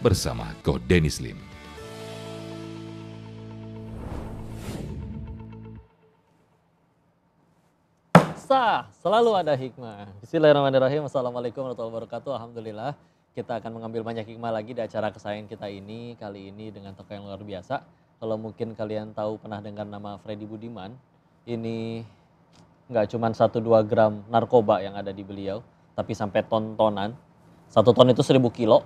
bersama Ko Dennis Lim. Selalu ada hikmah. Bismillahirrahmanirrahim. Assalamualaikum warahmatullahi wabarakatuh. Alhamdulillah kita akan mengambil banyak hikmah lagi di acara kesayangan kita ini. Kali ini dengan tokoh yang luar biasa. Kalau mungkin kalian tahu pernah dengar nama Freddy Budiman. Ini nggak cuma 1-2 gram narkoba yang ada di beliau. Tapi sampai ton-tonan. 1 ton itu 1000 kilo.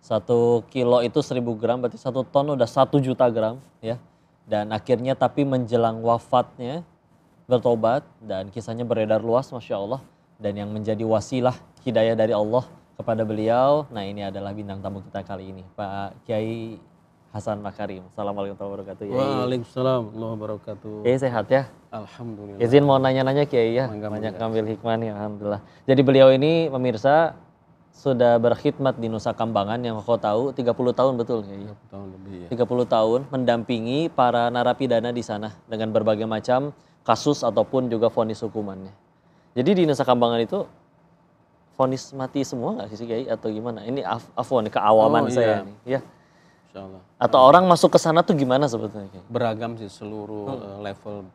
1 kilo itu 1000 gram. Berarti 1 ton udah 1 juta gram. Ya. Dan akhirnya tapi menjelang wafatnya bertobat dan kisahnya beredar luas, Masya Allah, dan yang menjadi wasilah hidayah dari Allah kepada beliau. Nah, ini adalah bintang tamu kita kali ini, Pak Kiai Hasan Makarim. Assalamualaikum warahmatullahi wabarakatuh. Waalaikumsalam warahmatullahi wabarakatuh. Kiai sehat ya? Alhamdulillah. Izin mau nanya-nanya Kiai ya, banyak ngambil hikmah nih, alhamdulillah. Jadi beliau ini pemirsa sudah berkhidmat di Nusa Kambangan yang kau tahu 30 tahun betul Kiai? 30 tahun lebih ya. 30 tahun mendampingi para narapidana di sana dengan berbagai macam kasus ataupun juga vonis hukumannya. Jadi di Nusa Kambangan itu vonis mati semua nggak sih Kiai atau gimana? Ini afwan keawaman saya nih, ya. Insyaallah. Atau orang masuk ke sana tuh gimana sebetulnya Kiai? Beragam sih seluruh level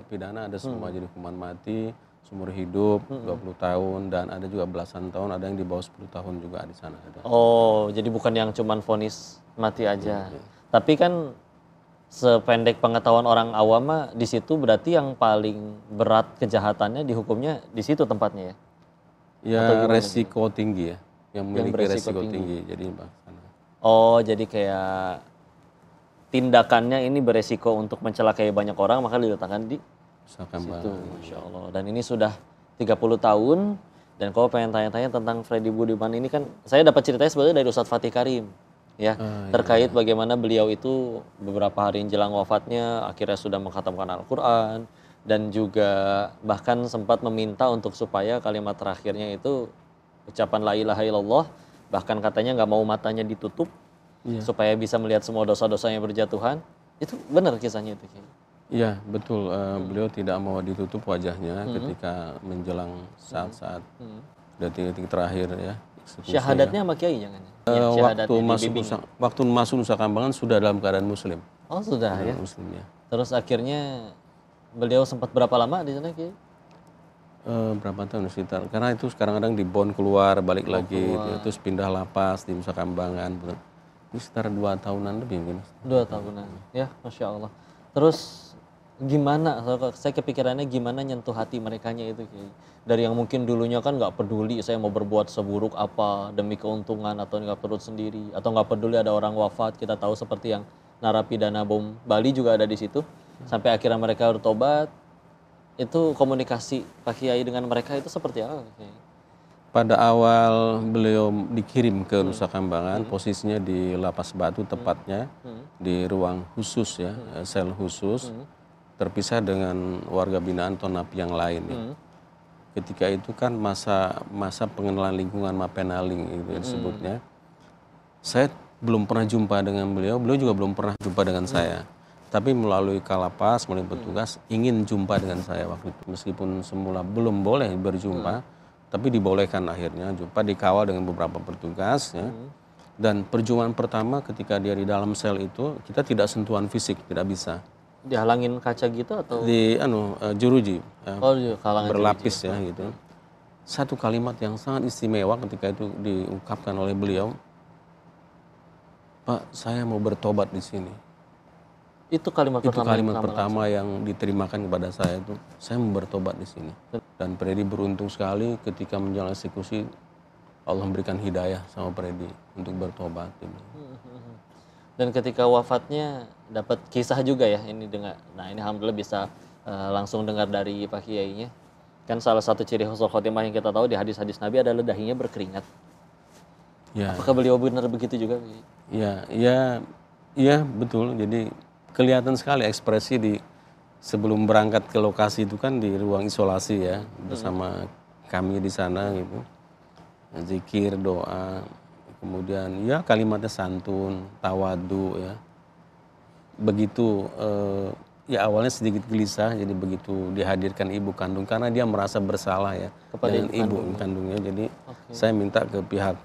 pidana ada semua, jadi hukuman mati, seumur hidup 20 tahun dan ada juga belasan tahun, ada yang di bawah 10 tahun juga di sana ada. Oh, jadi bukan yang cuman vonis mati aja. Tapi kan sependek pengetahuan orang awam mah di situ berarti yang paling berat kejahatannya dihukumnya di situ tempatnya ya. Ya resiko tinggi ya, yang memiliki resiko tinggi. Jadi sana. Oh, jadi kayak tindakannya ini beresiko untuk mencelakai banyak orang maka diletakkan di situ. Masya Allah. Dan ini sudah 30 tahun dan kalau pengen tanya-tanya tentang Freddy Budiman ini kan saya dapat ceritanya sebenarnya dari Ustadz Fatih Karim. Ya, terkait bagaimana beliau itu beberapa hari jelang wafatnya akhirnya sudah mengkhatamkan Al-Quran dan juga bahkan sempat meminta untuk supaya kalimat terakhirnya itu ucapan la ilaha illallah, bahkan katanya nggak mau matanya ditutup supaya bisa melihat semua dosa-dosanya berjatuhan. Itu benar kisahnya itu? Iya betul, beliau tidak mau ditutup wajahnya ketika menjelang saat-saat detik-detik terakhir ya. Syahadatnya sama Kiai jangan? Waktu masuk Nusa Kambangan sudah dalam keadaan muslim. Oh sudah ya? Muslim ya. Terus akhirnya beliau sempat berapa lama di sana Kiai? Berapa tahun sekitar, karena itu kadang-kadang di Bon keluar, balik lagi, terus pindah lapas di Nusa Kambangan. Ini sekitar 2 tahunan lebih mungkin. 2 tahunan, ya Masya Allah. Terus gimana, saya kepikirannya gimana nyentuh hati merekanya itu Kiai? Dari yang mungkin dulunya kan nggak peduli saya mau berbuat seburuk apa demi keuntungan atau nggak perut sendiri atau nggak peduli ada orang wafat, kita tahu seperti yang narapidana bom Bali juga ada di situ, sampai akhirnya mereka bertobat. Itu komunikasi Pak Kiai dengan mereka itu seperti apa Kiai? Pada awal beliau dikirim ke Nusa Kambangan, posisinya di Lapas Batu tepatnya, di ruang khusus ya, sel khusus, terpisah dengan warga binaan atau napi yang lain ya. Ketika itu kan masa pengenalan lingkungan Mapenaling itu disebutnya. Saya belum pernah jumpa dengan beliau juga belum pernah jumpa dengan saya. Tapi melalui Kalapas, melalui petugas ingin jumpa dengan saya waktu itu. Meskipun semula belum boleh berjumpa, tapi dibolehkan akhirnya jumpa, dikawal dengan beberapa petugas ya. Dan perjumpaan pertama ketika dia di dalam sel itu, kita tidak sentuhan fisik, tidak bisa. Dihalangin kaca gitu atau? Di jeruji, berlapis jeruji. Ya gitu. Satu kalimat yang sangat istimewa ketika itu diungkapkan oleh beliau, Pak, saya mau bertobat di sini. Itu kalimat pertama yang diterimakan kepada saya itu, saya mau bertobat di sini. Dan Freddy beruntung sekali ketika menjalani eksekusi, Allah memberikan hidayah sama Freddy untuk bertobat. Dan ketika wafatnya dapat kisah juga ya ini dengan, nah ini alhamdulillah bisa langsung dengar dari Pak Kiainya. Kan salah satu ciri husnul khotimah yang kita tahu di hadis-hadis Nabi adalah dahinya berkeringat. Ya. Apakah beliau benar begitu juga? Iya betul. Jadi kelihatan sekali ekspresi di sebelum berangkat ke lokasi itu kan di ruang isolasi ya bersama kami di sana gitu. Zikir, doa, kemudian ya kalimatnya santun, tawadu ya. Begitu ya awalnya sedikit gelisah, jadi begitu dihadirkan ibu kandung karena dia merasa bersalah ya kepada ibu kandungnya. Jadi saya minta ke pihak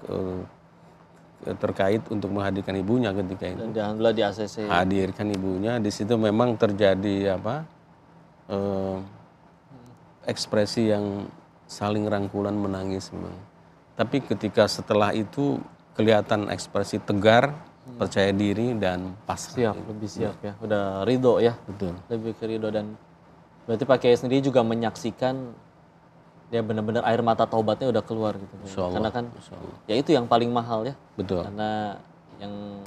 terkait untuk menghadirkan ibunya ketika itu. Dan alhamdulillah di ACC. Hadirkan ibunya, di situ memang terjadi ekspresi yang saling rangkulan menangis memang. Tapi ketika setelah itu kelihatan ekspresi tegar, percaya diri dan pasrah. Lebih siap ya. Udah ridho ya. Betul. Lebih ke ridho, dan berarti Pak Kiai sendiri juga menyaksikan dia benar-benar air mata taubatnya udah keluar gitu. Karena kan ya itu yang paling mahal ya. Betul. Karena yang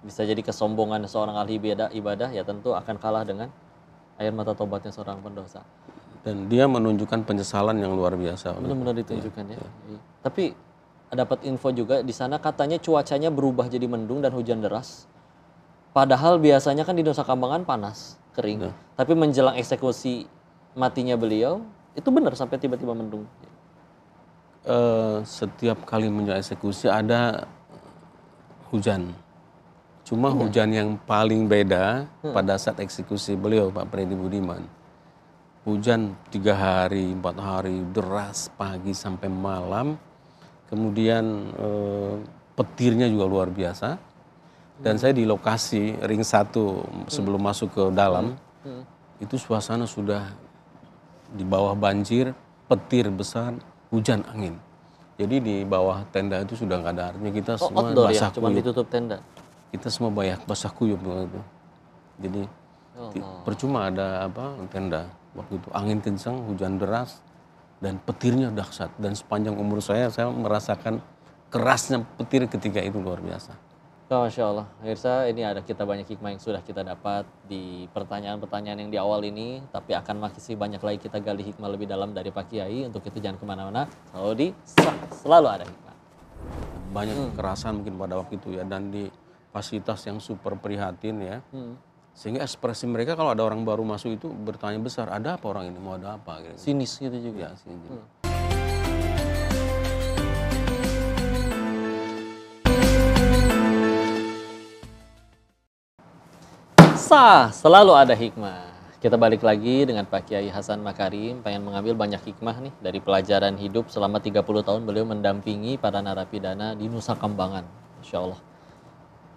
bisa jadi kesombongan seorang ahli ibadah ya tentu akan kalah dengan air mata taubatnya seorang pendosa. Dan dia menunjukkan penyesalan yang luar biasa. Benar-benar ditunjukkan ya. Tapi dapat info juga di sana katanya cuacanya berubah jadi mendung dan hujan deras. Padahal biasanya kan di Nusa Kambangan panas, kering. Tapi menjelang eksekusi matinya beliau, itu benar sampai tiba-tiba mendung. Setiap kali menjelang eksekusi ada hujan. Cuma hujan yang paling beda pada saat eksekusi beliau, Pak Freddy Budiman. Hujan 3 hari, 4 hari, deras pagi sampai malam. Kemudian petirnya juga luar biasa. Dan saya di lokasi ring 1 sebelum masuk ke dalam, itu suasana sudah di bawah banjir, petir besar, hujan angin. Jadi di bawah tenda itu sudah nggak ada, artinya kita semua basah cuma kuyup. ditutup tenda. Kita semua basah kuyup waktu itu. Jadi percuma ada tenda waktu itu, angin kencang, hujan deras, dan petirnya dahsyat. Dan sepanjang umur saya merasakan kerasnya petir ketika itu luar biasa. Masya Allah, Mirsa, ini ada kita banyak hikmah yang sudah kita dapat di pertanyaan-pertanyaan yang di awal ini, tapi akan masih banyak lagi kita gali hikmah lebih dalam dari Pak Kiai. Untuk itu jangan kemana-mana, selalu ada hikmah. Banyak kekerasan mungkin pada waktu itu ya, dan di fasilitas yang super prihatin ya, sehingga ekspresi mereka kalau ada orang baru masuk itu bertanya besar, ada apa orang ini, mau ada apa? Gitu. Sinis gitu juga. Ya, sinis. Selalu ada hikmah. Kita balik lagi dengan Pak Kiai Hasan Makarim, pengen mengambil banyak hikmah nih dari pelajaran hidup selama 30 tahun beliau mendampingi para narapidana di Nusa Kambangan. Masya Allah.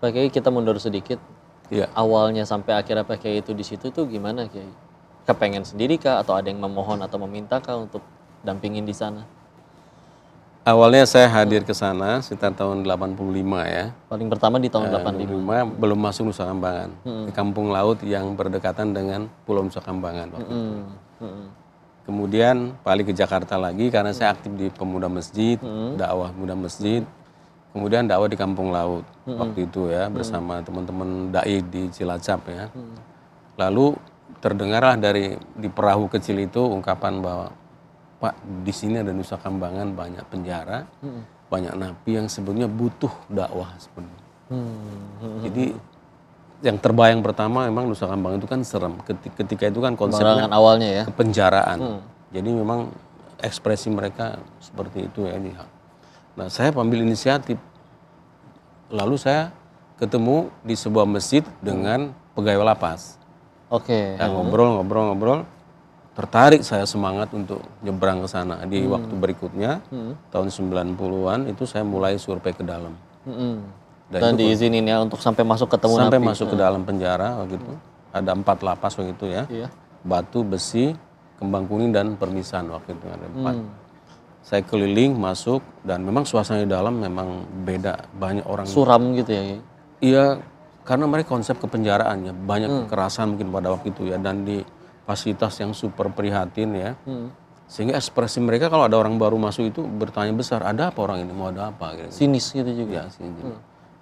Pak Kiai, kita mundur sedikit. Ya. Awalnya sampai akhirnya Pak Kiai itu di situ tuh gimana Kiai? Kepengen sendiri kah atau ada yang memohon atau meminta kah untuk dampingin di sana? Awalnya saya hadir ke sana sekitar tahun 85 ya. Paling pertama di tahun 85. Belum masuk Nusa Kambangan. Di kampung laut yang berdekatan dengan Pulau Nusa Kambangan waktu itu. Kemudian balik ke Jakarta lagi karena saya aktif di pemuda masjid, dakwah muda masjid. Kemudian dakwah di kampung laut waktu itu ya, bersama teman-teman dai di Cilacap ya. Lalu terdengarlah di perahu kecil itu ungkapan bahwa Pak, di sini ada Nusa Kambangan banyak penjara, banyak napi yang sebenarnya butuh dakwah sebenarnya. Jadi yang terbayang pertama memang Nusa Kambangan itu kan serem. Ketika itu kan konsepnya awalnya ya. Kepenjaraan. Jadi memang ekspresi mereka seperti itu ya. Nah, saya ambil inisiatif. Lalu saya ketemu di sebuah masjid dengan pegawai lapas. Oke. Ngobrol. Tertarik saya semangat untuk nyebrang ke sana. Di waktu berikutnya, tahun 90-an itu saya mulai survei ke dalam. Dan diizinin ya untuk sampai masuk ketemu napi. Sampai masuk ke dalam penjara waktu itu. Ada 4 lapas waktu itu ya. Iya. Batu, Besi, Kembang Kuning, dan Permisan waktu itu ada 4. Saya keliling, masuk, dan memang suasana di dalam memang beda. Banyak orang. Suram gitu ya? Iya, karena mereka konsep kepenjaraannya. Banyak kekerasan mungkin pada waktu itu ya. Dan di fasilitas yang super prihatin ya, sehingga ekspresi mereka kalau ada orang baru masuk itu bertanya besar, ada apa orang ini, mau ada apa? Gitu. Sinis gitu juga. Ya, sinis.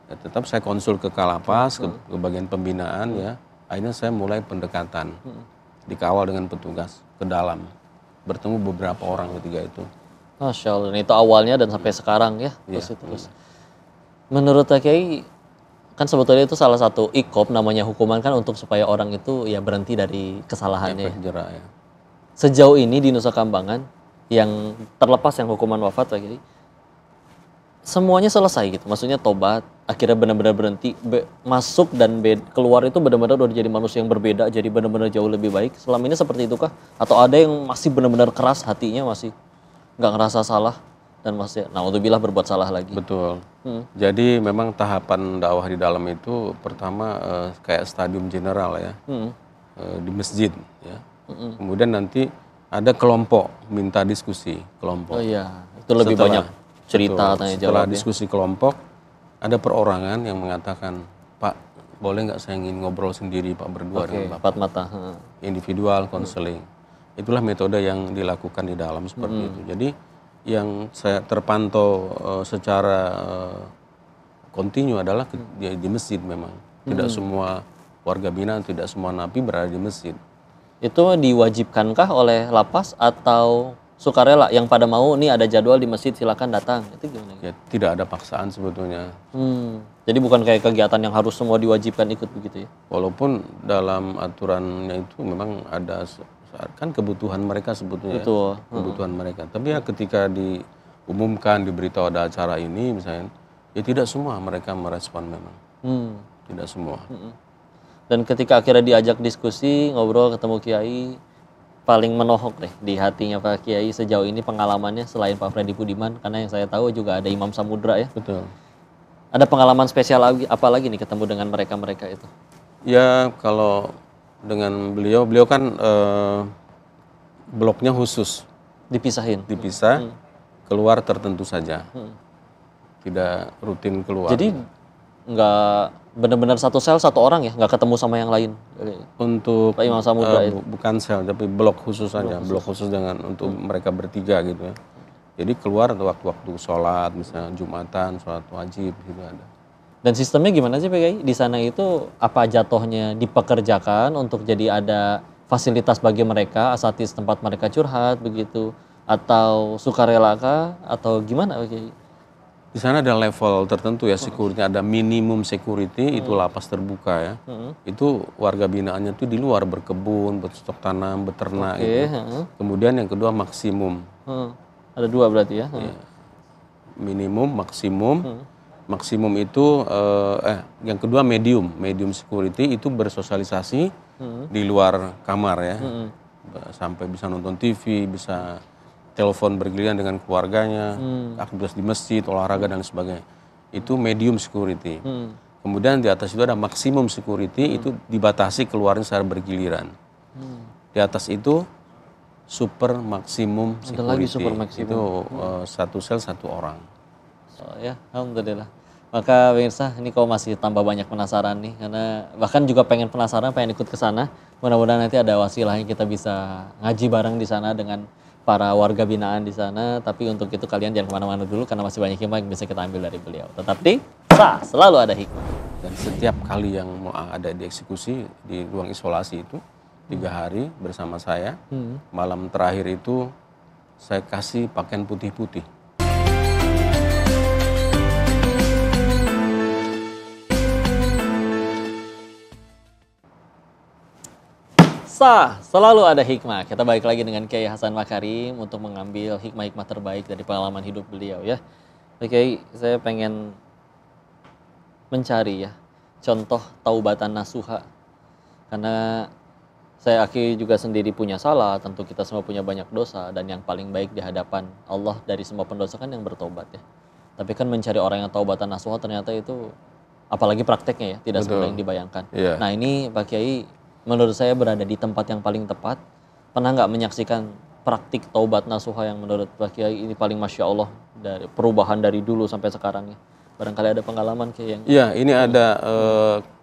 Ya, tetap saya konsul ke Kalapas, ke bagian pembinaan ya, akhirnya saya mulai pendekatan, dikawal dengan petugas ke dalam, bertemu beberapa orang ketika itu. Masya Allah, itu awalnya dan sampai sekarang ya, terus. Menurut Pak Kiai, kan sebetulnya itu salah satu iqab namanya hukuman kan untuk supaya orang itu ya berhenti dari kesalahannya. Ya. Sejauh ini di Nusa Kambangan yang terlepas yang hukuman wafat Pak Kiai, semuanya selesai gitu. Maksudnya tobat, akhirnya benar-benar berhenti, masuk dan keluar itu benar-benar udah jadi manusia yang berbeda, jadi benar-benar jauh lebih baik. Selama ini seperti itu kah? Atau ada yang masih benar-benar keras hatinya, masih nggak ngerasa salah dan masih naudzubillah berbuat salah lagi. Betul. Jadi memang tahapan dakwah di dalam itu pertama kayak stadium general ya, di masjid ya. Kemudian nanti ada kelompok minta diskusi kelompok. Oh iya, itu lebih banyak cerita tanya Setelah jawab. diskusi kelompok ada perorangan yang mengatakan, Pak boleh nggak saya ingin ngobrol sendiri Pak berdua dengan Bapak. Empat mata. Individual counseling. Itulah metode yang dilakukan di dalam seperti itu. Jadi yang saya terpantau secara kontinu adalah di masjid memang. Tidak semua warga binaan, tidak semua napi berada di masjid. Itu diwajibkankah oleh lapas atau sukarela yang pada mau nih ada jadwal di masjid silakan datang? Itu gimana? Ya, tidak ada paksaan sebetulnya. Jadi bukan kayak kegiatan yang harus semua diwajibkan ikut begitu ya? Walaupun dalam aturannya itu memang ada kan kebutuhan mereka sebetulnya. Betul. Kebutuhan mereka. Tapi ya ketika diumumkan, diberitahu ada acara ini misalnya, ya tidak semua mereka merespon memang. Tidak semua. Dan ketika akhirnya diajak diskusi, ngobrol, ketemu kiai, paling menohok deh di hatinya Pak Kiai sejauh ini pengalamannya selain Pak Freddy Budiman, karena yang saya tahu juga ada Imam Samudra ya. Betul. Ada pengalaman spesial apa lagi nih ketemu dengan mereka-mereka itu? Ya kalau dengan beliau kan bloknya khusus, Dipisahin. dipisah, keluar tertentu saja. Tidak rutin keluar. Jadi nggak benar-benar satu sel satu orang ya, nggak ketemu sama yang lain. Untuk Pak Imam Samudra itu. bukan sel tapi blok khusus saja, blok khusus dengan untuk mereka bertiga gitu ya. Jadi keluar waktu-waktu sholat, misalnya Jumatan, sholat wajib gitu ada. Dan sistemnya gimana sih PKI? Di sana itu apa jatuhnya dipekerjakan untuk jadi ada fasilitas bagi mereka, asatidz tempat mereka curhat begitu, atau sukarela kah atau gimana PKI? Di sana ada level tertentu ya, security ada minimum security, itu lapas terbuka ya. Itu warga binaannya tuh di luar berkebun, bercocok tanam, beternak gitu. Kemudian yang kedua maksimum. Ada dua berarti ya? Minimum, maksimum. Maksimum itu yang kedua medium security itu bersosialisasi di luar kamar ya. Sampai bisa nonton TV, bisa telepon bergiliran dengan keluarganya, aktivitas di masjid, olahraga dan sebagainya. Itu medium security. Kemudian di atas itu ada maksimum security, itu dibatasi keluarnya secara bergiliran. Di atas itu super maksimum security. Ada lagi super maksimum. Itu satu sel satu orang. Oh ya, alhamdulillah. Maka pemirsa, ini kau masih tambah banyak penasaran nih, karena bahkan juga pengen penasaran, pengen ikut ke sana. Mudah-mudahan nanti ada wasilahnya kita bisa ngaji bareng di sana dengan para warga binaan di sana. Tapi untuk itu kalian jangan kemana-mana dulu, karena masih banyak hikmah yang bisa kita ambil dari beliau. Tetap di selalu ada hikmah. Dan setiap kali yang mau ada dieksekusi di ruang isolasi itu 3 hari bersama saya, malam terakhir itu saya kasih pakaian putih-putih. Selalu ada hikmah. Kita balik lagi dengan Kiai Hasan Makarim untuk mengambil hikmah-hikmah terbaik dari pengalaman hidup beliau ya. Oke, saya pengen mencari ya contoh taubatan nasuha. Karena saya juga sendiri punya salah, tentu kita semua punya banyak dosa, dan yang paling baik di hadapan Allah dari semua pendosa kan yang bertobat ya. Tapi kan mencari orang yang taubatan nasuha ternyata itu, apalagi prakteknya ya, tidak semudah yang dibayangkan. Yeah. Nah ini Pak Kiai menurut saya berada di tempat yang paling tepat. Pernah nggak menyaksikan praktik taubat nasuha yang menurut Pak Kiai ini paling Masya Allah dari perubahan dari dulu sampai sekarang ya? Barangkali ada pengalaman Kiai yang... Iya, ini ada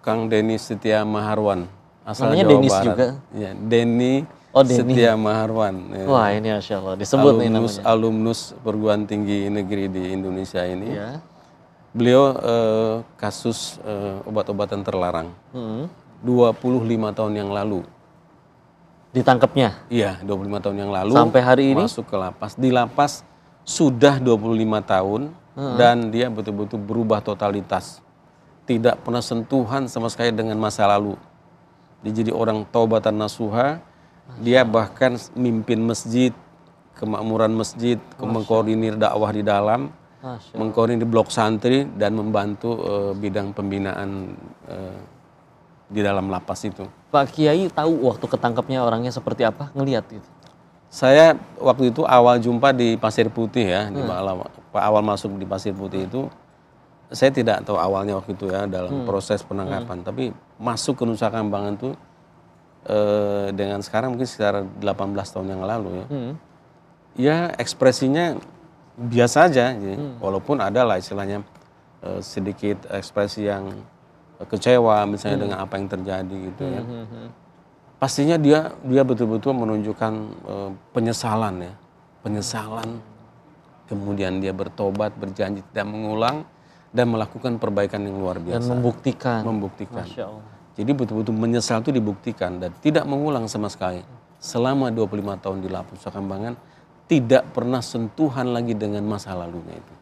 Kang Denny Setia Maharwan, asal namanya Jawa Denis Barat. juga? Ya, Denny Setia Maharwan. Ya. Wah ini Masya Allah, disebut nih namanya. Alumnus perguruan tinggi negeri di Indonesia ini. Ya. Beliau kasus obat-obatan terlarang. 25 tahun yang lalu. Ditangkapnya? Iya, 25 tahun yang lalu. Sampai hari ini? Masuk ke lapas. Di lapas sudah 25 tahun dan dia betul-betul berubah totalitas. Tidak pernah sentuhan sama sekali dengan masa lalu. Dia jadi orang taubatan nasuha. Dia bahkan mimpin masjid, kemakmuran masjid, mengkoordinir dakwah di dalam, mengkoordinir blok santri dan membantu bidang pembinaan di dalam lapas itu. Pak Kiai tahu waktu ketangkapnya orangnya seperti apa? Ngelihat gitu? Saya waktu itu awal jumpa di Pasir Putih ya, di awal masuk di Pasir Putih itu, saya tidak tahu awalnya waktu itu ya dalam proses penangkapan, tapi masuk ke Nusa Kambangan itu dengan sekarang mungkin sekitar 18 tahun yang lalu ya, ya ekspresinya biasa aja, walaupun ada lah istilahnya sedikit ekspresi yang kecewa misalnya dengan apa yang terjadi gitu ya. Pastinya dia betul-betul menunjukkan penyesalan ya, penyesalan. Kemudian dia bertobat, berjanji tidak mengulang dan melakukan perbaikan yang luar biasa. Dan membuktikan. Masya Allah. Jadi betul-betul menyesal itu dibuktikan dan tidak mengulang sama sekali. Selama 25 tahun di Nusa Kambangan tidak pernah sentuhan lagi dengan masa lalunya itu.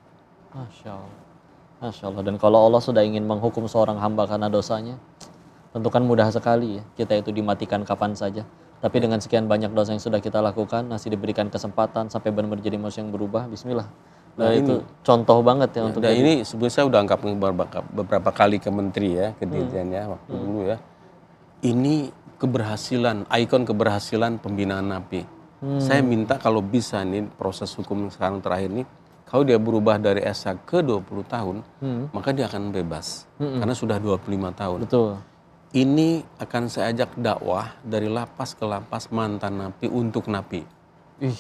Masya Allah. Masya Allah. Dan kalau Allah sudah ingin menghukum seorang hamba karena dosanya, tentu kan mudah sekali ya, kita itu dimatikan kapan saja. Tapi dengan sekian banyak dosa yang sudah kita lakukan, masih diberikan kesempatan sampai benar menjadi manusia yang berubah, bismillah. Nah, itu contoh banget ya untuk dan ini sebenarnya saya udah angkat beberapa kali ke menteri ya, ke dirjen ya, waktu dulu ya. Ini keberhasilan, ikon keberhasilan pembinaan napi. Saya minta kalau bisa nih proses hukum sekarang terakhir ini, kalau dia berubah dari SA ke 20 tahun, maka dia akan bebas. Karena sudah 25 tahun. Betul. Ini akan saya ajak dakwah dari lapas ke lapas mantan napi untuk napi. Ih,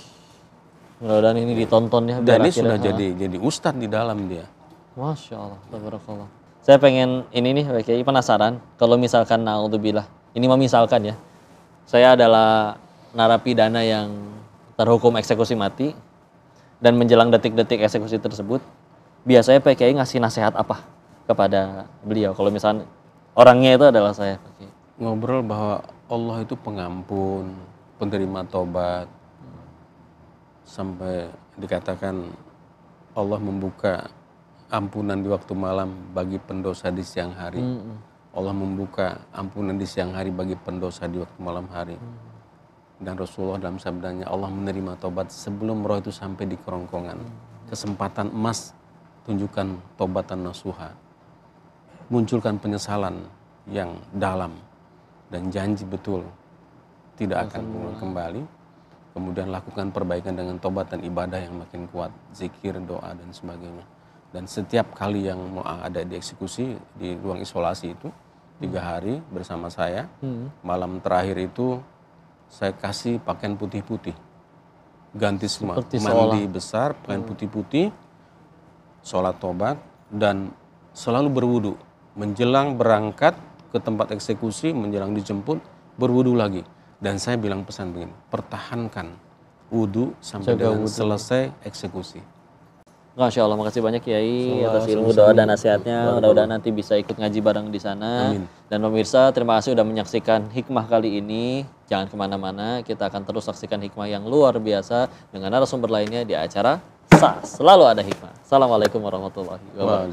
mudah-mudahan ini ditonton ya. Dan ini sudah jadi ustadz di dalam dia. Masya Allah, tabarakallah. Saya pengen ini nih, KI penasaran. Kalau misalkan naudzubillah, ini misalkan ya, saya adalah narapidana yang terhukum eksekusi mati dan menjelang detik-detik eksekusi tersebut, biasanya PKI ngasih nasihat apa kepada beliau? Kalau misalnya orangnya itu adalah saya. Ngobrol bahwa Allah itu pengampun, penerima tobat. Sampai dikatakan Allah membuka ampunan di waktu malam bagi pendosa di siang hari. Allah membuka ampunan di siang hari bagi pendosa di waktu malam hari. Dan Rasulullah dalam sabdanya, Allah menerima tobat sebelum roh itu sampai di kerongkongan. Kesempatan emas, tunjukkan tobatan nasuha. Munculkan penyesalan yang dalam dan janji betul tidak akan mengulang kembali. Kemudian lakukan perbaikan dengan tobat dan ibadah yang makin kuat, zikir, doa dan sebagainya. Dan setiap kali yang mau ada di eksekusi di ruang isolasi itu 3 hari bersama saya, malam terakhir itu saya kasih pakaian putih-putih, ganti semua, mandi besar, pakaian putih-putih, sholat tobat dan selalu berwudu. Menjelang berangkat ke tempat eksekusi, menjelang dijemput, berwudu lagi. Dan saya bilang pesan begini, pertahankan wudu sampai dengan selesai eksekusi. Masya Allah, makasih banyak Kiai atas ilmu, doa dan nasihatnya. Mudah-mudahan nanti bisa ikut ngaji bareng di sana. Amin. Dan pemirsa, terima kasih sudah menyaksikan hikmah kali ini. Jangan kemana-mana, kita akan terus saksikan hikmah yang luar biasa dengan narasumber lainnya di acara Selalu Ada Hikmah. Assalamualaikum warahmatullahi wabarakatuh.